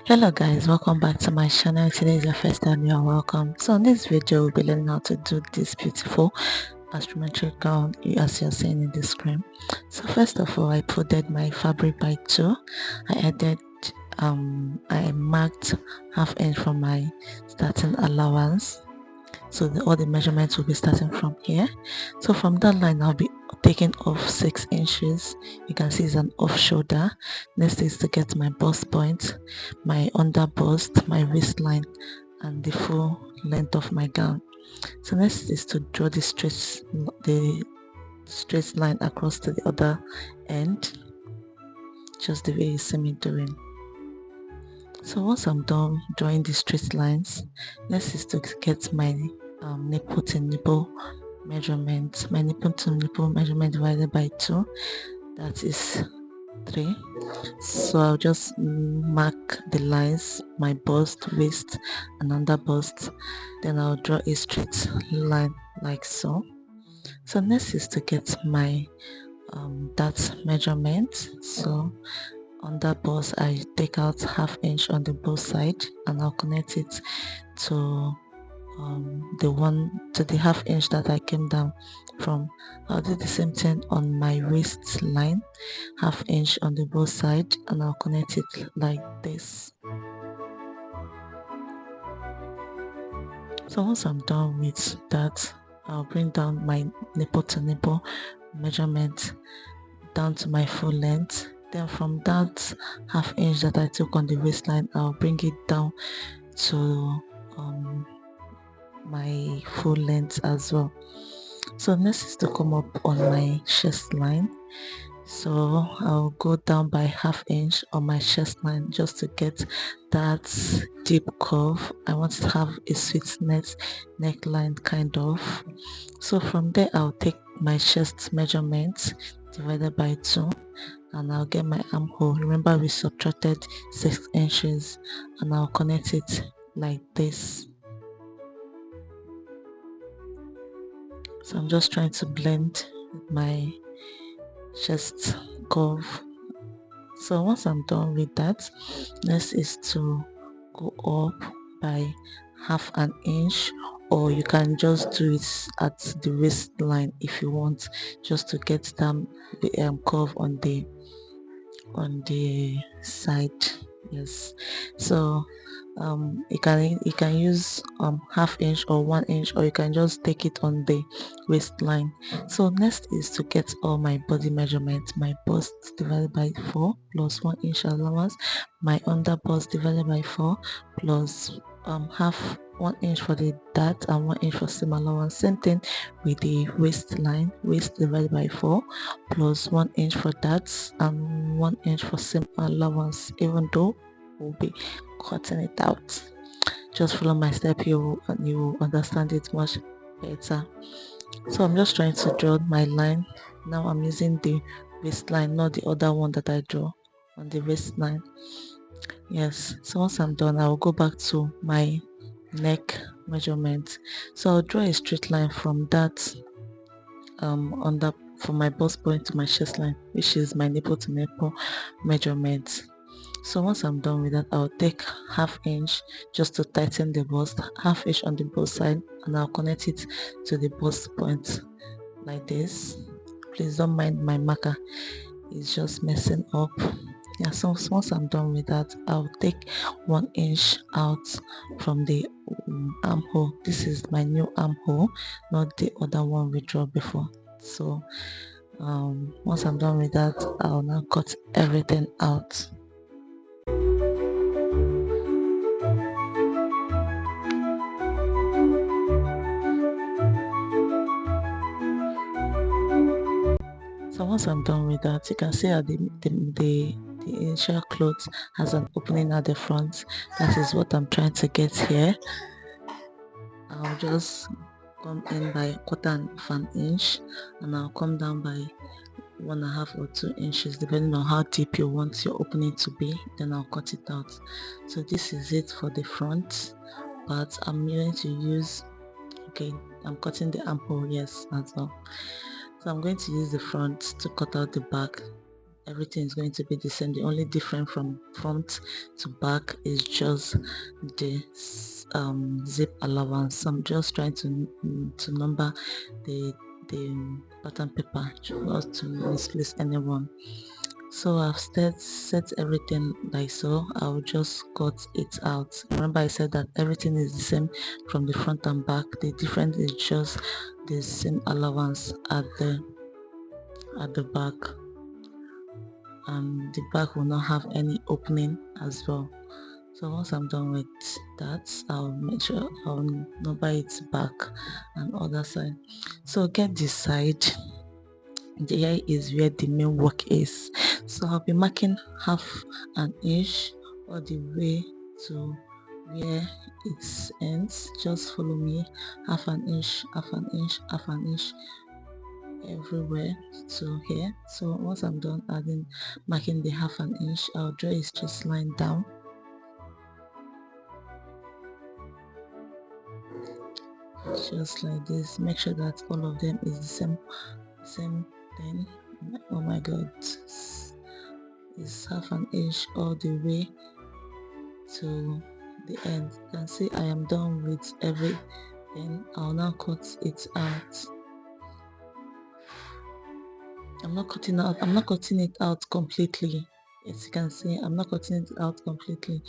Hello guys, welcome back to my channel. If today is your first time, you are welcome. So in this video we'll be learning how to do this beautiful astrometric gown as you're seeing in the screen. So first of all, I folded my fabric by 2. I added I marked half inch from my starting allowance, so all the measurements will be starting from here. So from that line I'll be taking off 6 inches. You can see it's an off shoulder. Next is to get my bust point, my under bust, my waistline, and the full length of my gown. So next is to draw the straight line across to the other end, just the way you see me doing. So once I'm done drawing the straight lines, next is to get my nipple to nipple measurement. My nipple to nipple measurement divided by 2, that is 3. So I'll just mark the lines, my bust, waist, and under bust. Then I'll draw a straight line like so. So next is to get my that measurement. So on that bust I take out half inch on the both side, and I'll connect it to the half inch that I came down from. I'll do the same thing on my waistline, half inch on the both side, and I'll connect it like this. So once I'm done with that, I'll bring down my nipple to nipple measurement down to my full length. Then from that half inch that I took on the waistline, I'll bring it down to my full length as well. So next is to come up on my chest line. So I'll go down by half inch on my chest line just to get that deep curve. I want to have a sweet neckline kind of. So from there I'll take my chest measurement divided by 2, and I'll get my armhole. Remember we subtracted 6 inches, and I'll connect it like this. So I'm just trying to blend my chest curve. So once I'm done with that, next is to go up by half an inch, or you can just do it at the waistline if you want, just to get the curve on the side. Yes, so you can use half inch or 1 inch, or you can just take it on the waistline. So next is to get all my body measurements. My bust divided by 4 plus 1 inch allowance, my under bust divided by 4 plus half 1 inch for the dart and 1 inch for seam allowance. Same thing with the waistline, waist divided by 4 plus 1 inch for that and 1 inch for seam allowance, even though we'll be cutting it out. Just follow my step, you will understand it much better. So I'm just trying to draw my line. Now I'm using the waistline, not the other one that I draw on the waistline. Yes, so once I'm done, I'll go back to my neck measurement. So I'll draw a straight line from that on the from my bust point to my chest line, which is my nipple to nipple measurement. So once I'm done with that, I'll take half inch just to tighten the bust, half inch on the both side, and I'll connect it to the bust point like this. Please don't mind my marker, it's just messing up. Yeah, so once I'm done with that, I'll take 1 inch out from the armhole. This is my new armhole, not the other one we drew before. So once I'm done with that, I'll now cut everything out. So once I'm done with that, you can see how the initial cloth has an opening at the front. That is what I'm trying to get here. I'll just come in by 1/4 inch, and I'll come down by 1.5 or 2 inches depending on how deep you want your opening to be. Then I'll cut it out. So this is it for the front, but I'm going to use, okay, I'm cutting the armhole, yes, as well. So I'm going to use the front to cut out the back. everything is going to be the same. The only difference from front to back is just the zip allowance. So I'm just trying to number the pattern paper not to misplace anyone. So I've set everything like so. I'll just cut it out. Remember I said that everything is the same from the front and back. The difference is just the same allowance at the back, and the back will not have any opening as well. So once I'm done with that, I'll make sure I'll number it back and other side. So get this side. Here is where the main work is. So I'll be marking half an inch all the way to where it ends. Just follow me, half an inch, half an inch, half an inch everywhere to here. So once I'm done adding marking the half an inch, I'll draw a straight line down, just like this. Make sure that all of them is the same thing. Oh my god, it's half an inch all the way to the end. You can see I am done with everything. I'll now cut it out. I'm not cutting it out completely. As you can see, I'm not cutting it out completely.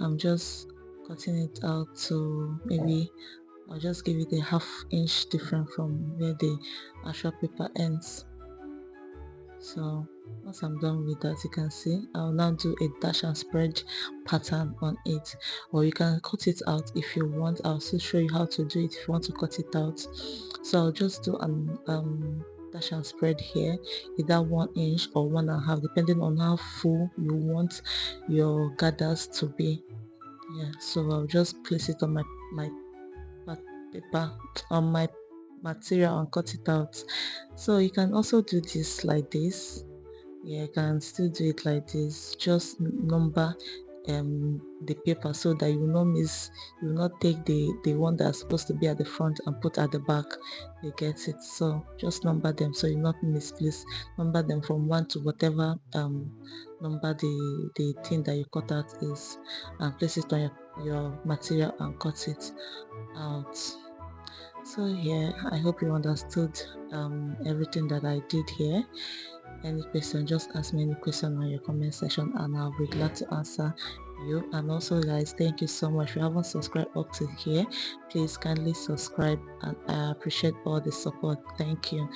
I'm just cutting it out to maybe I'll just give it a half inch different from where the actual paper ends. So once I'm done with that, you can see I'll now do a dash and spread pattern on it, or you can cut it out if you want. I'll still show you how to do it if you want to cut it out. So I'll just do an dash and spread here, either 1 inch or 1.5, depending on how full you want your gathers to be. Yeah, so I'll just place it on my paper, on my material, and cut it out. So you can also do this like this. Yeah, you can still do it like this. Just number the paper so that you will not miss, you will not take the one that's supposed to be at the front and put at the back. You get it? So just number them so you not misplace. Number them from 1 to whatever number the thing that you cut out is, and place it on your material and cut it out. So yeah, I hope you understood everything that I did here. Any question, just ask me any question on your comment section and I'll be glad to answer you. And also guys, thank you so much. If you haven't subscribed up to here, please kindly subscribe, and I appreciate all the support. Thank you.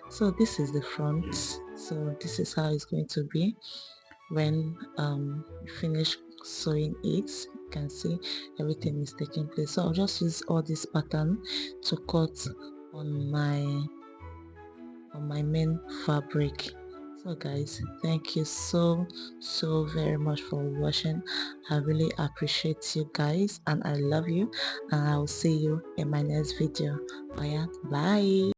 So this is the front. So this is how it's going to be when you finish sewing it. You can see everything is taking place. So I'll just use all this pattern to cut on my main fabric. So guys, thank you so very much for watching. I really appreciate you guys, and I love you, and I will see you in my next video. Bye.